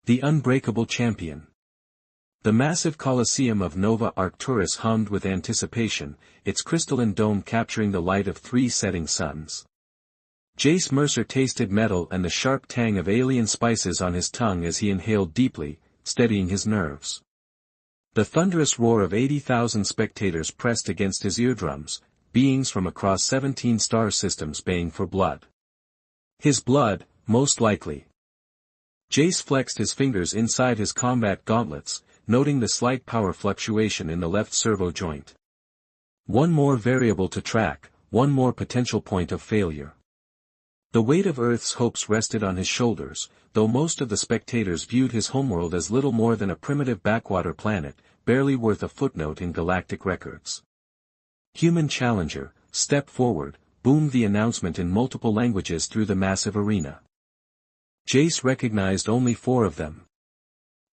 The unbreakable champion. The massive Colosseum of Nova Arcturus hummed with anticipation, its crystalline dome capturing the light of 3 setting suns. Jace Mercer tasted metal and the sharp tang of alien spices on his tongue as he inhaled deeply, steadying his nerves. The thunderous roar of 80,000 spectators pressed against his eardrums, beings from across 17 star systems baying for blood. His blood, most likely. Jace flexed his fingers inside his combat gauntlets, noting the slight power fluctuation in the left servo joint. One more variable to track, one more potential point of failure. The weight of Earth's hopes rested on his shoulders, though most of the spectators viewed his homeworld as little more than a primitive backwater planet, barely worth a footnote in galactic records. Human challenger, step forward, boomed the announcement in multiple languages through the massive arena. Jace recognized only 4 of them.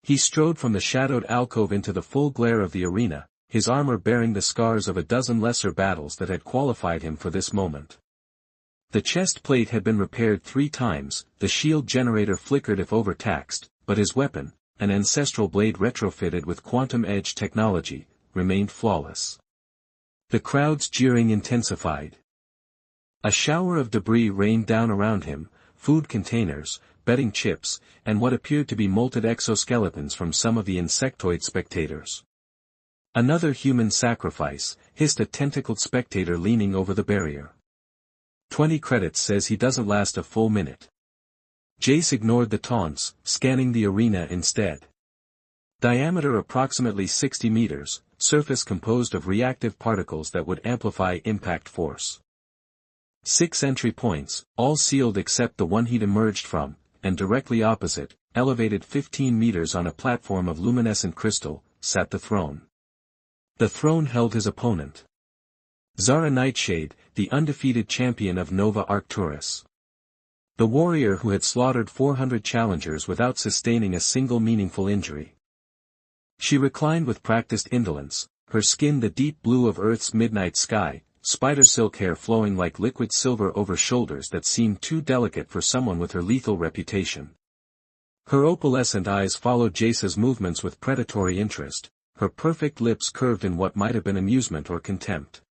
He strode from the shadowed alcove into the full glare of the arena, his armor bearing the scars of a dozen lesser battles that had qualified him for this moment. The chest plate had been repaired 3 times, the shield generator flickered if overtaxed, but his weapon, an ancestral blade retrofitted with quantum edge technology, remained flawless. The crowd's jeering intensified. A shower of debris rained down around him, food containers, betting chips, and what appeared to be molted exoskeletons from some of the insectoid spectators. Another human sacrifice, hissed a tentacled spectator leaning over the barrier. 20 credits says he doesn't last a full minute. Jace ignored the taunts, scanning the arena instead. Diameter approximately 60 meters, surface composed of reactive particles that would amplify impact force. 6 entry points, all sealed except the one he'd emerged from, and directly opposite, elevated 15 meters on a platform of luminescent crystal, sat the throne. The throne held his opponent. Zara Nightshade, the undefeated champion of Nova Arcturus. The warrior who had slaughtered 400 challengers without sustaining a single meaningful injury. She reclined with practiced indolence, her skin the deep blue of Earth's midnight sky, spider silk hair flowing like liquid silver over shoulders that seemed too delicate for someone with her lethal reputation. Her opalescent eyes followed Jace's movements with predatory interest, her perfect lips curved in what might have been amusement or contempt.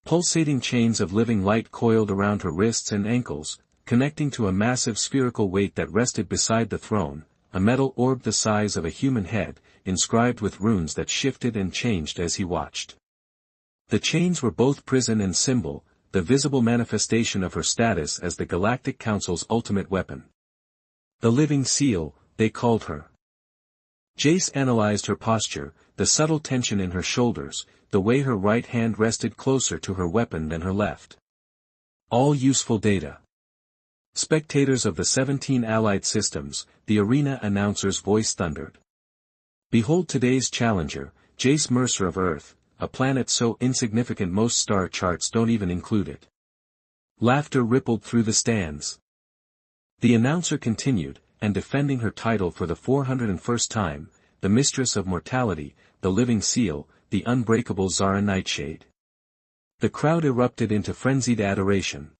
Pulsating chains of living light coiled around her wrists and ankles, connecting to a massive spherical weight that rested beside the throne, a metal orb the size of a human head, inscribed with runes that shifted and changed as he watched. The chains were both prison and symbol, the visible manifestation of her status as the Galactic Council's ultimate weapon. The living seal, they called her. Jace analyzed her posture, the subtle tension in her shoulders, the way her right hand rested closer to her weapon than her left. All useful data. Spectators of the 17 allied systems, the arena announcer's voice thundered. Behold today's challenger, Jace Mercer of Earth, a planet so insignificant most star charts don't even include it. Laughter rippled through the stands. The announcer continued, and defending her title for the 401st time, the mistress of mortality, the living seal, the unbreakable Zara Nightshade. The crowd erupted into frenzied adoration.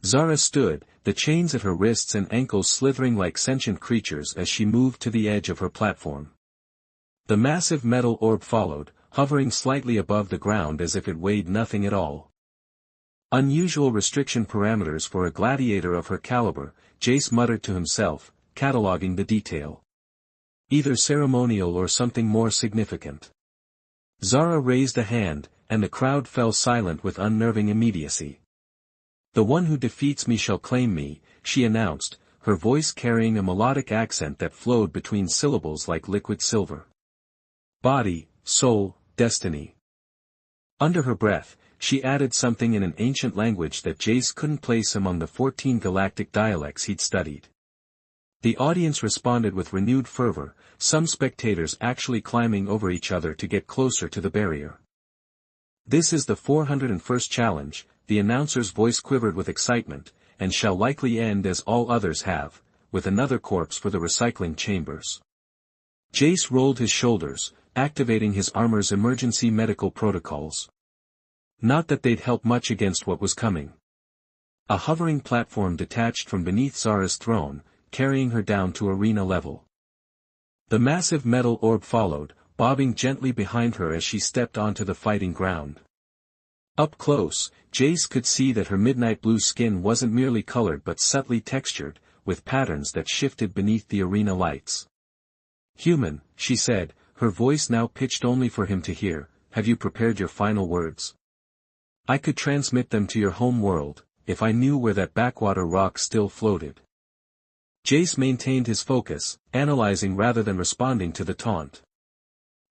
Zara stood, the chains at her wrists and ankles slithering like sentient creatures as she moved to the edge of her platform. The massive metal orb followed, hovering slightly above the ground as if it weighed nothing at all. Unusual restriction parameters for a gladiator of her caliber, Jace muttered to himself, cataloging the detail. Either ceremonial or something more significant. Zara raised a hand, and the crowd fell silent with unnerving immediacy. The one who defeats me shall claim me, she announced, her voice carrying a melodic accent that flowed between syllables like liquid silver. Body, soul, destiny. Under her breath, she added something in an ancient language that Jace couldn't place among the 14 galactic dialects he'd studied. The audience responded with renewed fervor, some spectators actually climbing over each other to get closer to the barrier. This is the 401st challenge, the announcer's voice quivered with excitement, and shall likely end as all others have, with another corpse for the recycling chambers. Jace rolled his shoulders, activating his armor's emergency medical protocols. Not that they'd help much against what was coming. A hovering platform detached from beneath Zara's throne, carrying her down to arena level. The massive metal orb followed, bobbing gently behind her as she stepped onto the fighting ground. Up close, Jace could see that her midnight blue skin wasn't merely colored but subtly textured, with patterns that shifted beneath the arena lights. "Human," she said, her voice now pitched only for him to hear, "have you prepared your final words? I could transmit them to your home world, if I knew where that backwater rock still floated." Jace maintained his focus, analyzing rather than responding to the taunt.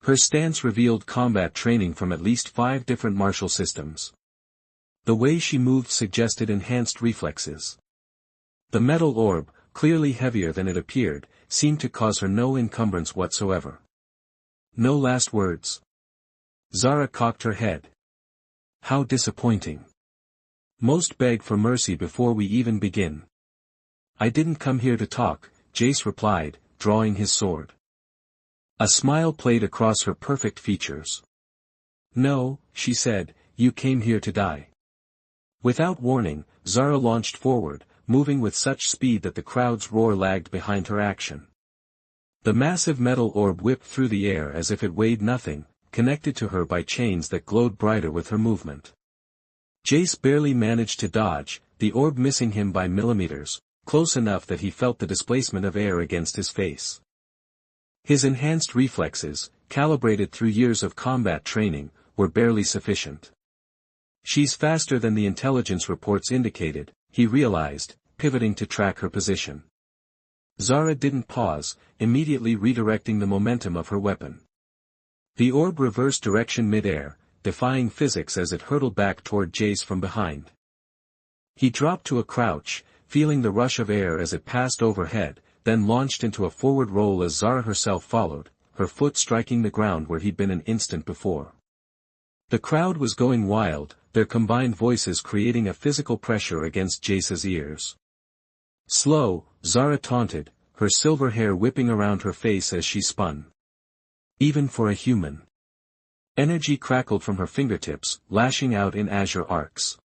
Her stance revealed combat training from at least 5 different martial systems. The way she moved suggested enhanced reflexes. The metal orb, clearly heavier than it appeared, seemed to cause her no encumbrance whatsoever. "No last words?" Zara cocked her head. "How disappointing. Most beg for mercy before we even begin." "I didn't come here to talk," Jace replied, drawing his sword. A smile played across her perfect features. "No," she said, "you came here to die." Without warning, Zara launched forward, moving with such speed that the crowd's roar lagged behind her action. The massive metal orb whipped through the air as if it weighed nothing, connected to her by chains that glowed brighter with her movement. Jace barely managed to dodge, the orb missing him by millimeters, close enough that he felt the displacement of air against his face. His enhanced reflexes, calibrated through years of combat training, were barely sufficient. "She's faster than the intelligence reports indicated," he realized, pivoting to track her position. Zara didn't pause, immediately redirecting the momentum of her weapon. The orb reversed direction mid-air, defying physics as it hurtled back toward Jace from behind. He dropped to a crouch, feeling the rush of air as it passed overhead, then launched into a forward roll as Zara herself followed, her foot striking the ground where he'd been an instant before. The crowd was going wild, their combined voices creating a physical pressure against Jace's ears. "Slow," Zara taunted, her silver hair whipping around her face as she spun. "Even for a human." Energy crackled from her fingertips, lashing out in azure arcs.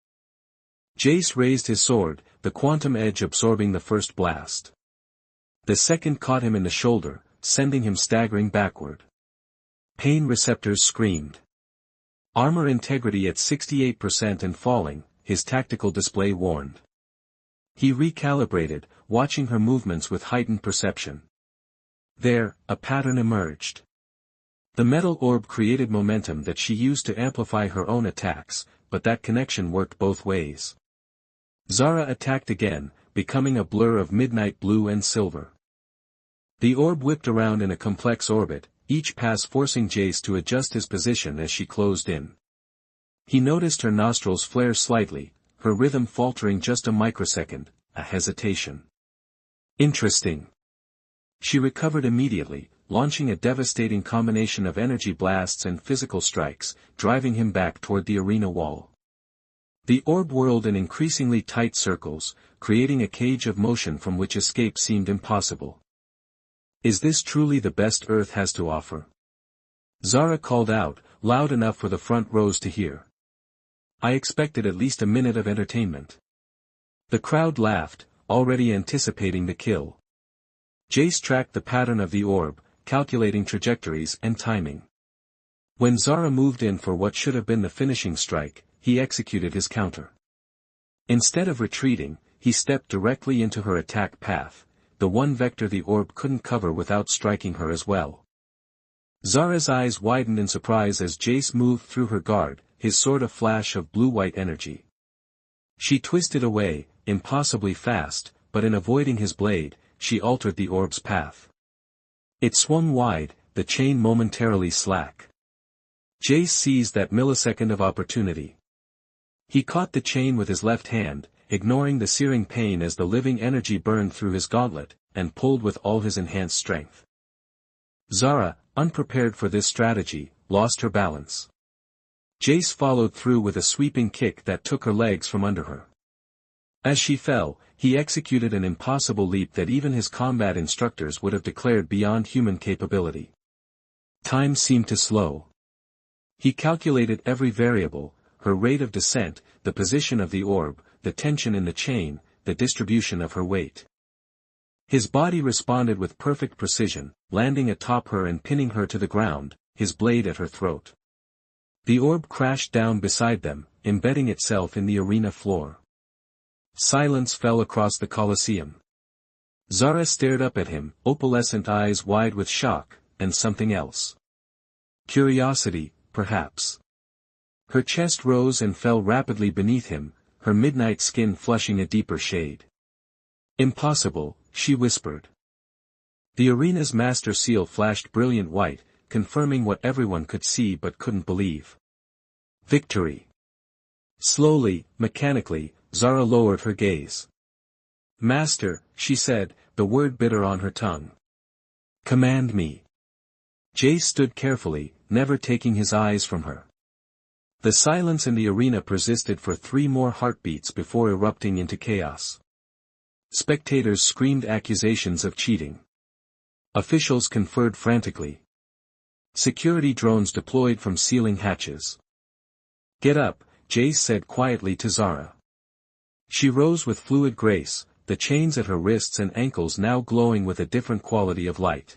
Jace raised his sword, the quantum edge absorbing the first blast. The second caught him in the shoulder, sending him staggering backward. Pain receptors screamed. Armor integrity at 68% and falling, his tactical display warned. He recalibrated, watching her movements with heightened perception. There, a pattern emerged. The metal orb created momentum that she used to amplify her own attacks, but that connection worked both ways. Zara attacked again, becoming a blur of midnight blue and silver. The orb whipped around in a complex orbit, each pass forcing Jace to adjust his position as she closed in. He noticed her nostrils flare slightly, her rhythm faltering just a microsecond, a hesitation. Interesting. She recovered immediately, launching a devastating combination of energy blasts and physical strikes, driving him back toward the arena wall. The orb whirled in increasingly tight circles, creating a cage of motion from which escape seemed impossible. "Is this truly the best Earth has to offer?" Zara called out, loud enough for the front rows to hear. "I expected at least a minute of entertainment." The crowd laughed, already anticipating the kill. Jace tracked the pattern of the orb, calculating trajectories and timing. When Zara moved in for what should have been the finishing strike, he executed his counter. Instead of retreating, he stepped directly into her attack path, the one vector the orb couldn't cover without striking her as well. Zara's eyes widened in surprise as Jace moved through her guard, his sword a flash of blue-white energy. She twisted away, impossibly fast, but in avoiding his blade, she altered the orb's path. It swung wide, the chain momentarily slack. Jace seized that millisecond of opportunity. He caught the chain with his left hand, ignoring the searing pain as the living energy burned through his gauntlet, and pulled with all his enhanced strength. Zara, unprepared for this strategy, lost her balance. Jace followed through with a sweeping kick that took her legs from under her. As she fell, he executed an impossible leap that even his combat instructors would have declared beyond human capability. Time seemed to slow. He calculated every variable, her rate of descent, the position of the orb, the tension in the chain, the distribution of her weight. His body responded with perfect precision, landing atop her and pinning her to the ground, his blade at her throat. The orb crashed down beside them, embedding itself in the arena floor. Silence fell across the Colosseum. Zara stared up at him, opalescent eyes wide with shock, and something else. Curiosity, perhaps. Her chest rose and fell rapidly beneath him, her midnight skin flushing a deeper shade. Impossible, she whispered. The arena's master seal flashed brilliant white, confirming what everyone could see but couldn't believe. Victory. Slowly, mechanically, Zara lowered her gaze. Master, she said, the word bitter on her tongue. Command me. Jace stood carefully, never taking his eyes from her. The silence in the arena persisted for 3 more heartbeats before erupting into chaos. Spectators screamed accusations of cheating. Officials conferred frantically. Security drones deployed from ceiling hatches. Get up, Jace said quietly to Zara. She rose with fluid grace, the chains at her wrists and ankles now glowing with a different quality of light.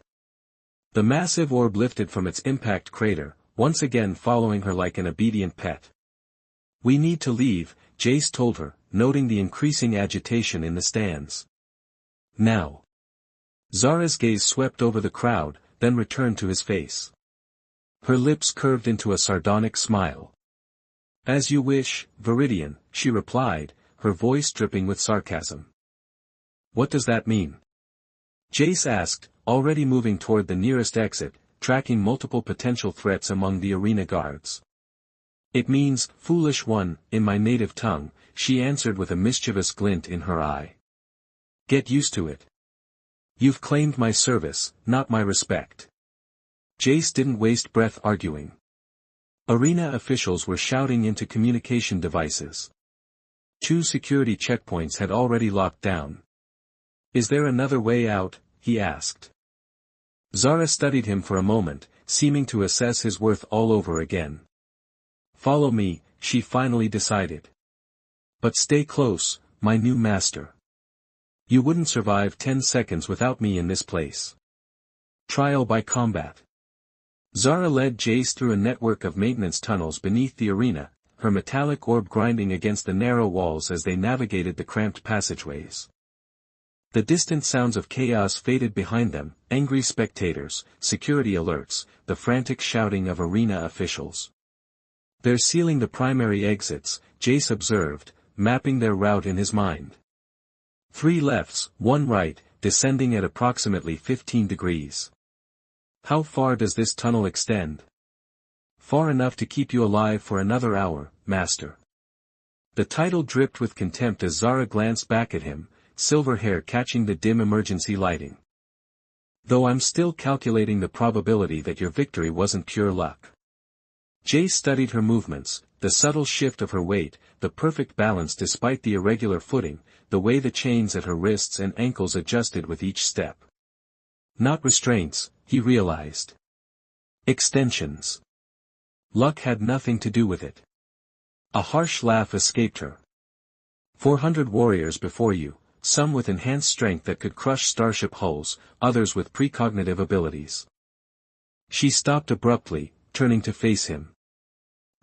The massive orb lifted from its impact crater, once again following her like an obedient pet. We need to leave, Jace told her, noting the increasing agitation in the stands. Now. Zara's gaze swept over the crowd, then returned to his face. Her lips curved into a sardonic smile. As you wish, Viridian, she replied, her voice dripping with sarcasm. What does that mean? Jace asked, already moving toward the nearest exit, tracking multiple potential threats among the arena guards. It means, foolish one, in my native tongue, she answered with a mischievous glint in her eye. Get used to it. You've claimed my service, not my respect. Jace didn't waste breath arguing. Arena officials were shouting into communication devices. 2 security checkpoints had already locked down. Is there another way out? He asked. Zara studied him for a moment, seeming to assess his worth all over again. Follow me, she finally decided. But stay close, my new master. You wouldn't survive 10 seconds without me in this place. Trial by combat. Zara led Jace through a network of maintenance tunnels beneath the arena, her metallic orb grinding against the narrow walls as they navigated the cramped passageways. The distant sounds of chaos faded behind them, angry spectators, security alerts, the frantic shouting of arena officials. They're sealing the primary exits, Jace observed, mapping their route in his mind. 3 lefts, 1 right, descending at approximately 15 degrees. How far does this tunnel extend? Far enough to keep you alive for another hour, master. The title dripped with contempt as Zara glanced back at him, silver hair catching the dim emergency lighting. Though I'm still calculating the probability that your victory wasn't pure luck. Jace studied her movements, the subtle shift of her weight, the perfect balance despite the irregular footing, the way the chains at her wrists and ankles adjusted with each step. Not restraints, he realized. Extensions. Luck had nothing to do with it. A harsh laugh escaped her. 400 warriors before you, some with enhanced strength that could crush starship hulls, others with precognitive abilities. She stopped abruptly, turning to face him.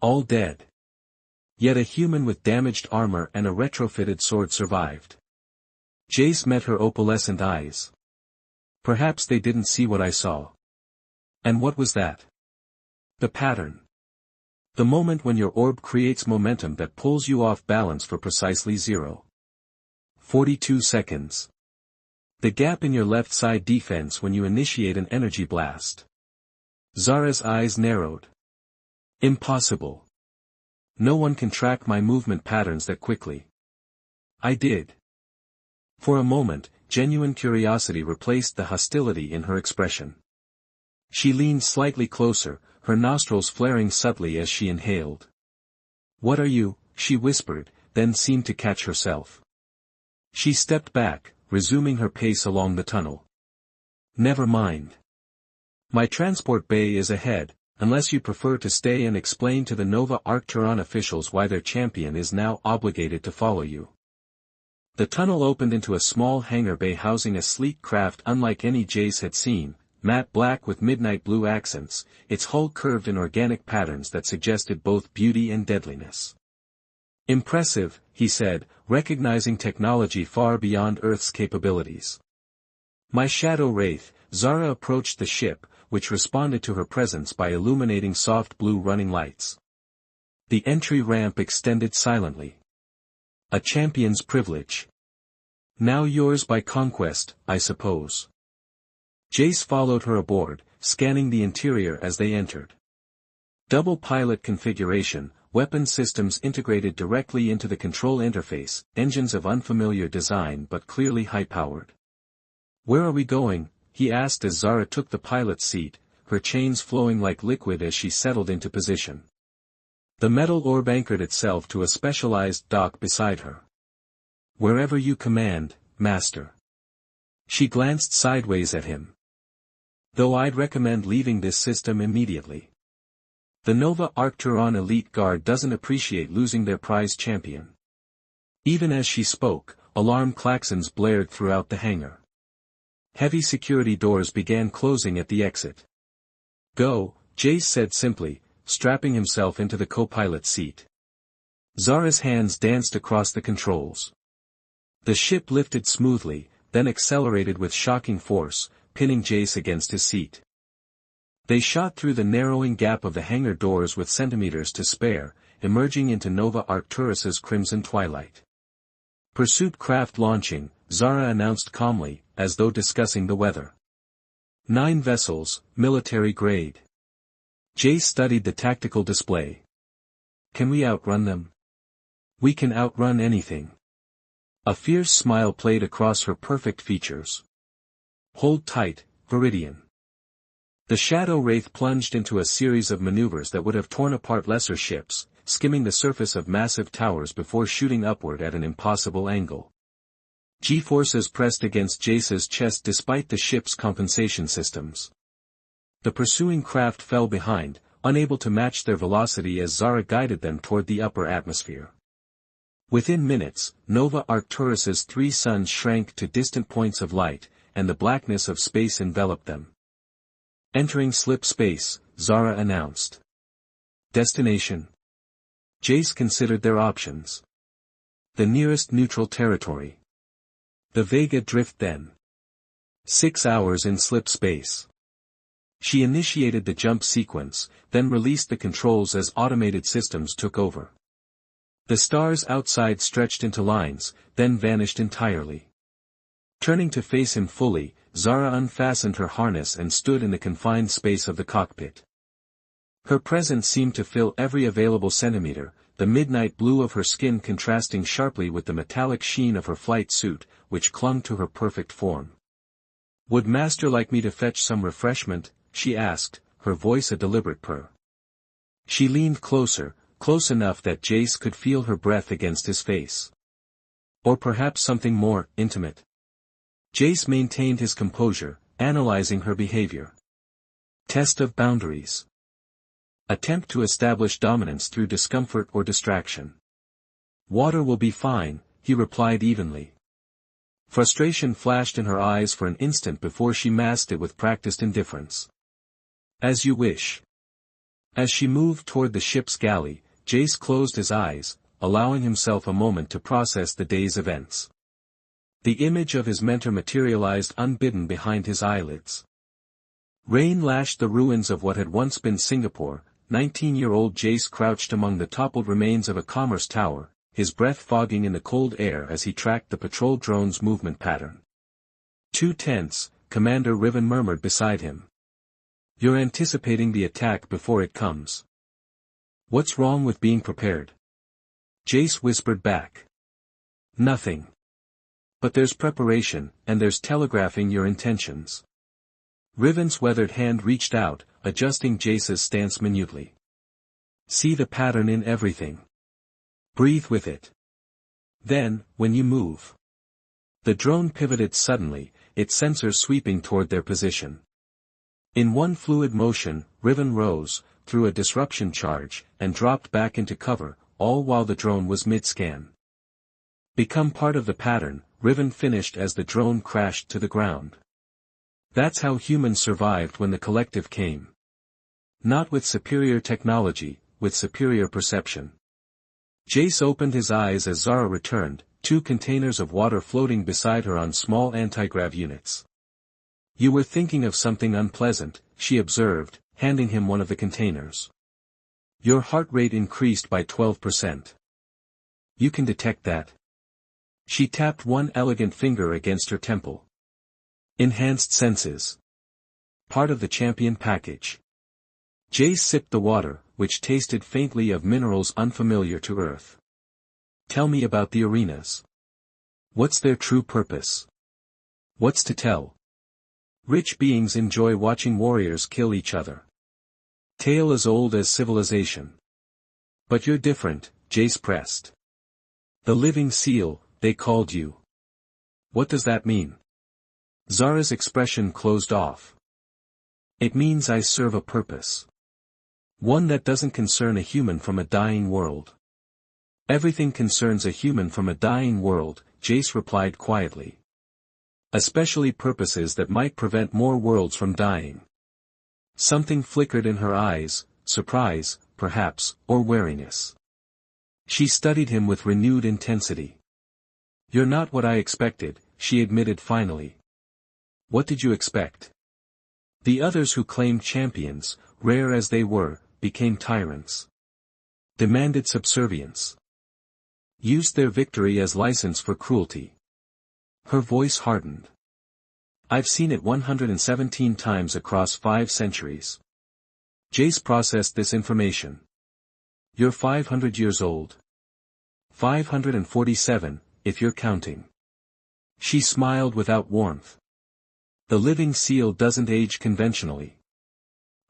All dead. Yet a human with damaged armor and a retrofitted sword survived. Jace met her opalescent eyes. Perhaps they didn't see what I saw. And what was that? The pattern. The moment when your orb creates momentum that pulls you off balance for precisely 0.42 seconds. The gap in your left side defense when you initiate an energy blast. Zara's eyes narrowed. Impossible. No one can track my movement patterns that quickly. I did. For a moment, genuine curiosity replaced the hostility in her expression. She leaned slightly closer, her nostrils flaring subtly as she inhaled. What are you? She whispered, then seemed to catch herself. She stepped back, resuming her pace along the tunnel. Never mind. My transport bay is ahead, unless you prefer to stay and explain to the Nova Arcturon officials why their champion is now obligated to follow you. The tunnel opened into a small hangar bay housing a sleek craft unlike any Jace had seen, matte black with midnight blue accents, its hull curved in organic patterns that suggested both beauty and deadliness. "Impressive," he said, recognizing technology far beyond Earth's capabilities. "My shadow wraith." Zara approached the ship, which responded to her presence by illuminating soft blue running lights. The entry ramp extended silently. "A champion's privilege. Now yours by conquest, I suppose." Jace followed her aboard, scanning the interior as they entered. Double pilot configuration, weapon systems integrated directly into the control interface, engines of unfamiliar design but clearly high-powered. "Where are we going?" he asked as Zara took the pilot's seat, her chains flowing like liquid as she settled into position. The metal orb anchored itself to a specialized dock beside her. "Wherever you command, Master." She glanced sideways at him. "Though I'd recommend leaving this system immediately. The Nova Arcturon Elite Guard doesn't appreciate losing their prize champion." Even as she spoke, alarm klaxons blared throughout the hangar. Heavy security doors began closing at the exit. "Go," Jace said simply, strapping himself into the co-pilot seat. Zara's hands danced across the controls. The ship lifted smoothly, then accelerated with shocking force, pinning Jace against his seat. They shot through the narrowing gap of the hangar doors with centimeters to spare, emerging into Nova Arcturus's crimson twilight. "Pursuit craft launching," Zara announced calmly, as though discussing the weather. 9 vessels, military grade. Jace studied the tactical display. "Can we outrun them?" "We can outrun anything." A fierce smile played across her perfect features. "Hold tight, Viridian." The Shadow Wraith plunged into a series of maneuvers that would have torn apart lesser ships, skimming the surface of massive towers before shooting upward at an impossible angle. G-forces pressed against Jace's chest despite the ship's compensation systems. The pursuing craft fell behind, unable to match their velocity as Zara guided them toward the upper atmosphere. Within minutes, Nova Arcturus's 3 suns shrank to distant points of light, and the blackness of space enveloped them. "Entering slip space," Zara announced. "Destination?" Jace considered their options. "The nearest neutral territory. The Vega Drift then. 6 hours in slip space." She initiated the jump sequence, then released the controls as automated systems took over. The stars outside stretched into lines, then vanished entirely. Turning to face him fully, Zara unfastened her harness and stood in the confined space of the cockpit. Her presence seemed to fill every available centimeter, the midnight blue of her skin contrasting sharply with the metallic sheen of her flight suit, which clung to her perfect form. "Would Master like me to fetch some refreshment?" she asked, her voice a deliberate purr. She leaned closer, close enough that Jace could feel her breath against his face. "Or perhaps something more intimate?" Jace maintained his composure, analyzing her behavior. "Test of boundaries. Attempt to establish dominance through discomfort or distraction." "Water will be fine," he replied evenly. Frustration flashed in her eyes for an instant before she masked it with practiced indifference. "As you wish." As she moved toward the ship's galley, Jace closed his eyes, allowing himself a moment to process the day's events. The image of his mentor materialized unbidden behind his eyelids. Rain lashed the ruins of what had once been Singapore. 19-year-old Jace crouched among the toppled remains of a commerce tower, his breath fogging in the cold air as he tracked the patrol drone's movement pattern. "Too tense," Commander Riven murmured beside him. "You're anticipating the attack before it comes." "What's wrong with being prepared?" Jace whispered back. "Nothing. But there's preparation, and there's telegraphing your intentions." Riven's weathered hand reached out, adjusting Jace's stance minutely. "See the pattern in everything. Breathe with it. Then, when you move." The drone pivoted suddenly, its sensors sweeping toward their position. In one fluid motion, Riven rose, threw a disruption charge, and dropped back into cover, all while the drone was mid-scan. Become part of the pattern, Riven finished as the drone crashed to the ground. That's how humans survived when the collective came. Not with superior technology, with superior perception. Jace opened his eyes as Zara returned, 2 containers of water floating beside her on small anti-grav units. You were thinking of something unpleasant, she observed, handing him one of the containers. Your heart rate increased by 12%. You can detect that. She tapped one elegant finger against her temple. Enhanced senses. Part of the champion package. Jace sipped the water, which tasted faintly of minerals unfamiliar to Earth. Tell me about the arenas. What's their true purpose? What's to tell? Rich beings enjoy watching warriors kill each other. Tale as old as civilization. But you're different, Jace pressed. The living seal, they called you. What does that mean? Zara's expression closed off. It means I serve a purpose. One that doesn't concern a human from a dying world. Everything concerns a human from a dying world, Jace replied quietly. Especially purposes that might prevent more worlds from dying. Something flickered in her eyes, surprise, perhaps, or wariness. She studied him with renewed intensity. You're not what I expected, she admitted finally. What did you expect? The others who claimed champions, rare as they were, became tyrants. Demanded subservience. Used their victory as license for cruelty. Her voice hardened. I've seen it 117 times across 5 centuries. Jace processed this information. You're 500 years old. 547, if you're counting. She smiled without warmth. The living seal doesn't age conventionally.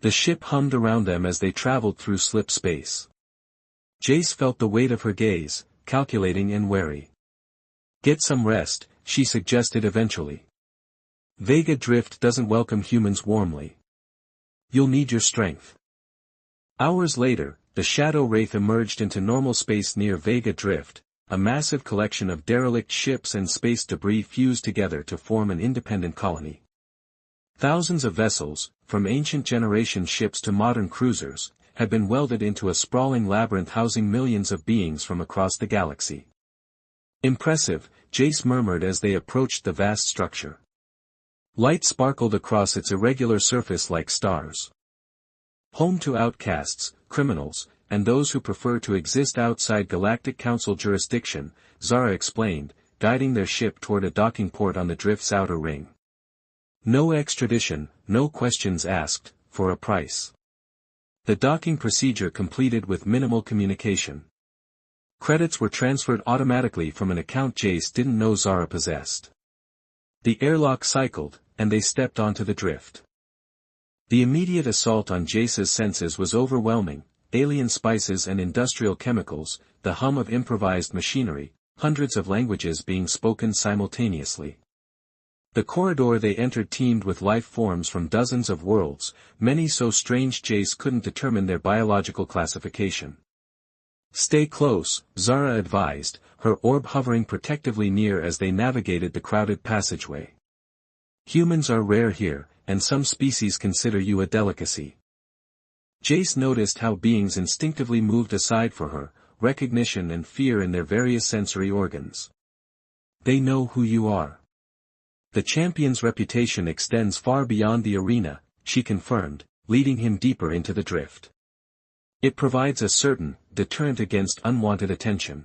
The ship hummed around them as they traveled through slip space. Jace felt the weight of her gaze, calculating and wary. Get some rest, she suggested eventually. Vega Drift doesn't welcome humans warmly. You'll need your strength. Hours later, the Shadow Wraith emerged into normal space near Vega Drift, a massive collection of derelict ships and space debris fused together to form an independent colony. Thousands of vessels, from ancient generation ships to modern cruisers, had been welded into a sprawling labyrinth housing millions of beings from across the galaxy. Impressive, Jace murmured as they approached the vast structure. Light sparkled across its irregular surface like stars. Home to outcasts, criminals, and those who prefer to exist outside Galactic Council jurisdiction, Zara explained, guiding their ship toward a docking port on the drift's outer ring. No extradition, no questions asked, for a price. The docking procedure completed with minimal communication. Credits were transferred automatically from an account Jace didn't know Zara possessed. The airlock cycled, and they stepped onto the drift. The immediate assault on Jace's senses was overwhelming, alien spices and industrial chemicals, the hum of improvised machinery, hundreds of languages being spoken simultaneously. The corridor they entered teemed with life forms from dozens of worlds, many so strange Jace couldn't determine their biological classification. Stay close, Zara advised, her orb hovering protectively near as they navigated the crowded passageway. Humans are rare here, and some species consider you a delicacy. Jace noticed how beings instinctively moved aside for her, recognition and fear in their various sensory organs. They know who you are. The champion's reputation extends far beyond the arena, she confirmed, leading him deeper into the drift. It provides a certain deterrent against unwanted attention.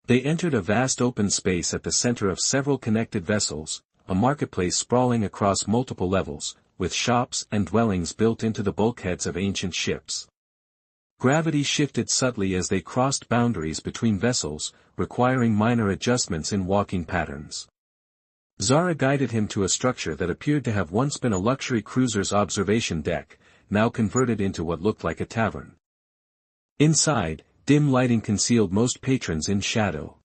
They entered a vast open space at the center of several connected vessels, a marketplace sprawling across multiple levels, with shops and dwellings built into the bulkheads of ancient ships. Gravity shifted subtly as they crossed boundaries between vessels, requiring minor adjustments in walking patterns. Zara guided him to a structure that appeared to have once been a luxury cruiser's observation deck, now converted into what looked like a tavern. Inside, dim lighting concealed most patrons in shadow.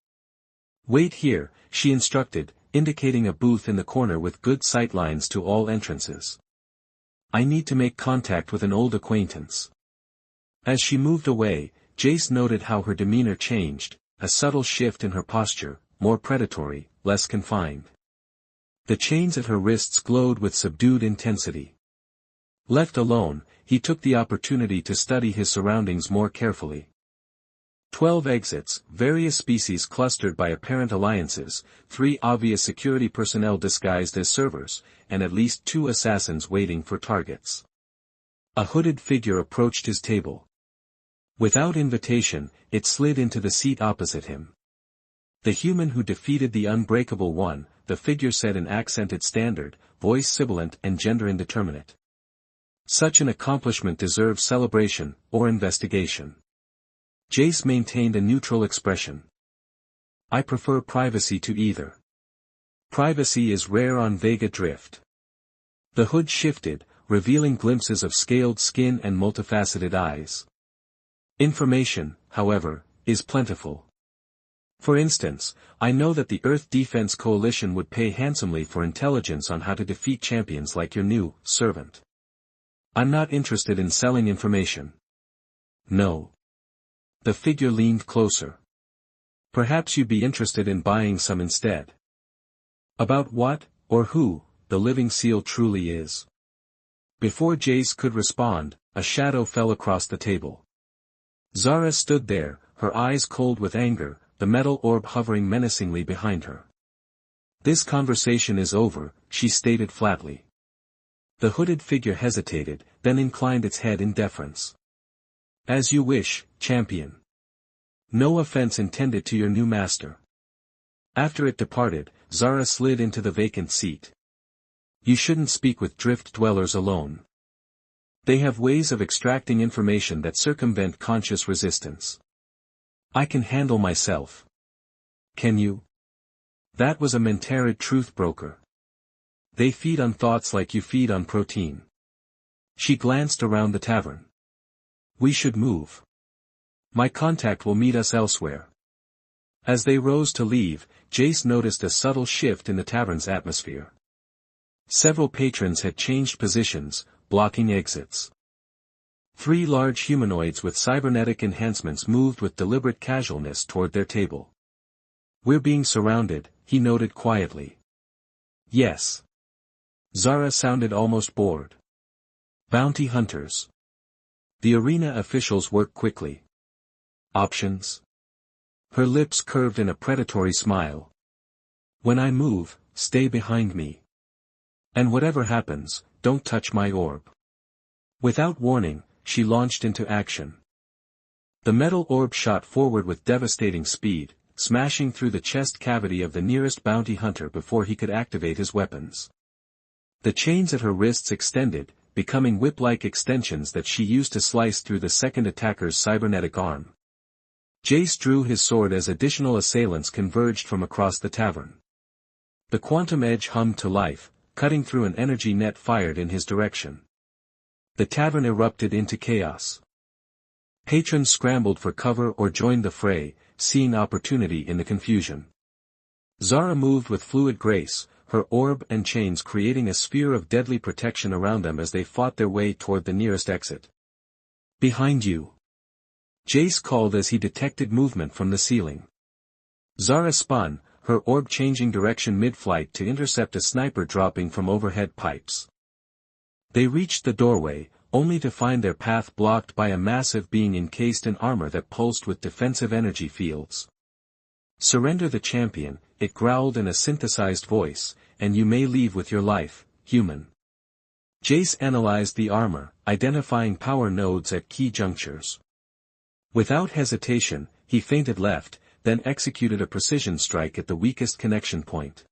Wait here, she instructed, indicating a booth in the corner with good sightlines to all entrances. I need to make contact with an old acquaintance. As she moved away, Jace noted how her demeanor changed, a subtle shift in her posture, more predatory, less confined. The chains at her wrists glowed with subdued intensity. Left alone, he took the opportunity to study his surroundings more carefully. 12 exits, various species clustered by apparent alliances, 3 obvious security personnel disguised as servers, and at least 2 assassins waiting for targets. A hooded figure approached his table. Without invitation, it slid into the seat opposite him. The human who defeated the unbreakable one, the figure said in accented standard, voice sibilant and gender indeterminate. Such an accomplishment deserves celebration, or investigation. Jace maintained a neutral expression. I prefer privacy to either. Privacy is rare on Vega Drift. The hood shifted, revealing glimpses of scaled skin and multifaceted eyes. Information, however, is plentiful. For instance, I know that the Earth Defense Coalition would pay handsomely for intelligence on how to defeat champions like your new servant. I'm not interested in selling information. No. The figure leaned closer. Perhaps you'd be interested in buying some instead. About what, or who, the living seal truly is. Before Jace could respond, a shadow fell across the table. Zara stood there, her eyes cold with anger, the metal orb hovering menacingly behind her. This conversation is over, she stated flatly. The hooded figure hesitated, then inclined its head in deference. As you wish, champion. No offense intended to your new master. After it departed, Zara slid into the vacant seat. You shouldn't speak with drift dwellers alone. They have ways of extracting information that circumvent conscious resistance. I can handle myself. Can you? That was a Menterid truth broker. They feed on thoughts like you feed on protein. She glanced around the tavern. We should move. My contact will meet us elsewhere. As they rose to leave, Jace noticed a subtle shift in the tavern's atmosphere. Several patrons had changed positions, blocking exits. 3 large humanoids with cybernetic enhancements moved with deliberate casualness toward their table. We're being surrounded, he noted quietly. Yes. Zara sounded almost bored. Bounty hunters. The arena officials work quickly. Options? Her lips curved in a predatory smile. When I move, stay behind me. And whatever happens, don't touch my orb. Without warning, she launched into action. The metal orb shot forward with devastating speed, smashing through the chest cavity of the nearest bounty hunter before he could activate his weapons. The chains at her wrists extended, becoming whip-like extensions that she used to slice through the second attacker's cybernetic arm. Jace drew his sword as additional assailants converged from across the tavern. The quantum edge hummed to life, cutting through an energy net fired in his direction. The tavern erupted into chaos. Patrons scrambled for cover or joined the fray, seeing opportunity in the confusion. Zara moved with fluid grace, her orb and chains creating a sphere of deadly protection around them as they fought their way toward the nearest exit. Behind you. Jace called as he detected movement from the ceiling. Zara spun, her orb changing direction mid-flight to intercept a sniper dropping from overhead pipes. They reached the doorway, only to find their path blocked by a massive being encased in armor that pulsed with defensive energy fields. Surrender the champion, it growled in a synthesized voice, and you may leave with your life, human. Jace analyzed the armor, identifying power nodes at key junctures. Without hesitation, he feinted left, then executed a precision strike at the weakest connection point.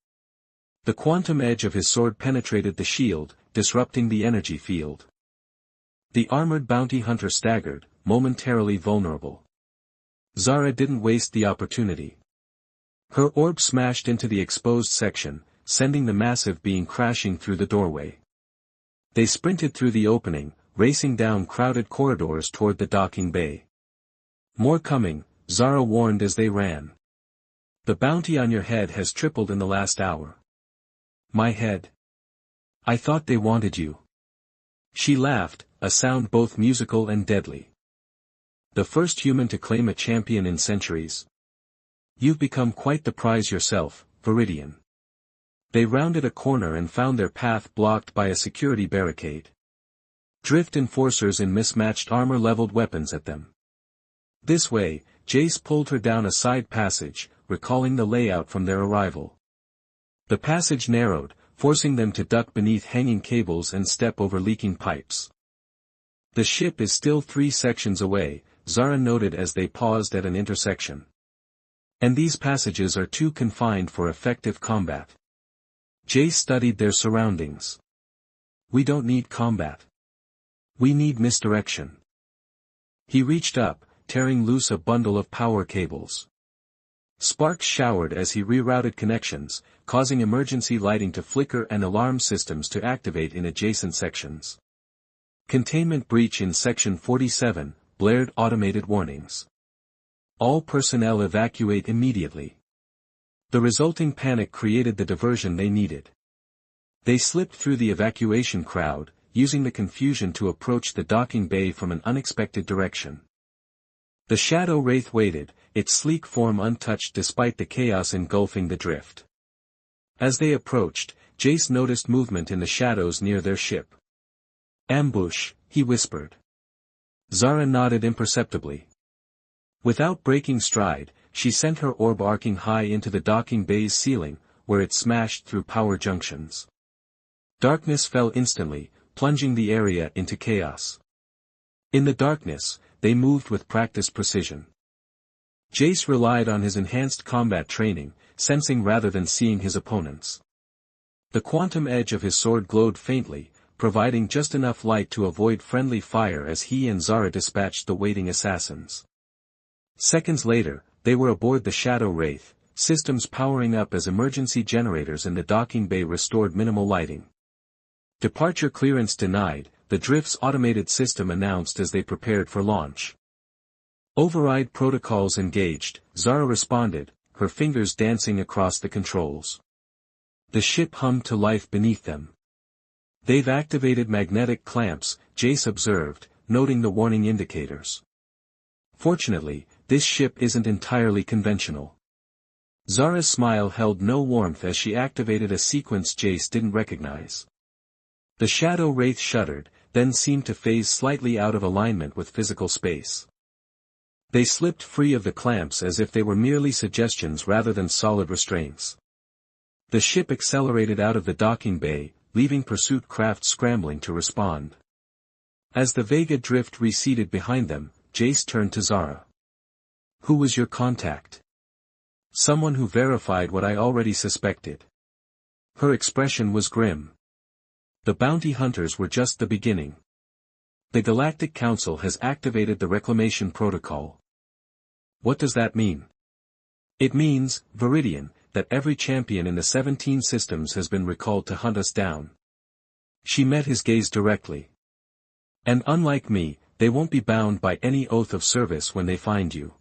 The quantum edge of his sword penetrated the shield, disrupting the energy field. The armored bounty hunter staggered, momentarily vulnerable. Zara didn't waste the opportunity. Her orb smashed into the exposed section, sending the massive being crashing through the doorway. They sprinted through the opening, racing down crowded corridors toward the docking bay. More coming, Zara warned as they ran. The bounty on your head has tripled in the last hour. My head? I thought they wanted you. She laughed, a sound both musical and deadly. The first human to claim a champion in centuries. You've become quite the prize yourself, Viridian. They rounded a corner and found their path blocked by a security barricade. Drift enforcers in mismatched armor leveled weapons at them. This way, Jace pulled her down a side passage, recalling the layout from their arrival. The passage narrowed, forcing them to duck beneath hanging cables and step over leaking pipes. The ship is still 3 sections away, Zara noted as they paused at an intersection. And these passages are too confined for effective combat. Jace studied their surroundings. We don't need combat. We need misdirection. He reached up, tearing loose a bundle of power cables. Sparks showered as he rerouted connections, causing emergency lighting to flicker and alarm systems to activate in adjacent sections. Containment breach in Section 47, blared automated warnings. All personnel evacuate immediately. The resulting panic created the diversion they needed. They slipped through the evacuation crowd, using the confusion to approach the docking bay from an unexpected direction. The shadow wraith waited, its sleek form untouched despite the chaos engulfing the drift. As they approached, Jace noticed movement in the shadows near their ship. Ambush, he whispered. Zara nodded imperceptibly. Without breaking stride, she sent her orb arcing high into the docking bay's ceiling, where it smashed through power junctions. Darkness fell instantly, plunging the area into chaos. In the darkness, they moved with practiced precision. Jace relied on his enhanced combat training, sensing rather than seeing his opponents. The quantum edge of his sword glowed faintly, providing just enough light to avoid friendly fire as he and Zara dispatched the waiting assassins. Seconds later, they were aboard the Shadow Wraith, systems powering up as emergency generators in the docking bay restored minimal lighting. Departure clearance denied, the drift's automated system announced as they prepared for launch. Override protocols engaged, Zara responded, her fingers dancing across the controls. The ship hummed to life beneath them. They've activated magnetic clamps, Jace observed, noting the warning indicators. Fortunately, this ship isn't entirely conventional. Zara's smile held no warmth as she activated a sequence Jace didn't recognize. The Shadow Wraith shuddered, then seemed to phase slightly out of alignment with physical space. They slipped free of the clamps as if they were merely suggestions rather than solid restraints. The ship accelerated out of the docking bay, leaving pursuit craft scrambling to respond. As the Vega drift receded behind them, Jace turned to Zara. Who was your contact? Someone who verified what I already suspected. Her expression was grim. The bounty hunters were just the beginning. The Galactic Council has activated the reclamation protocol. What does that mean? It means, Viridian, that every champion in the 17 systems has been recalled to hunt us down. She met his gaze directly. And unlike me, they won't be bound by any oath of service when they find you.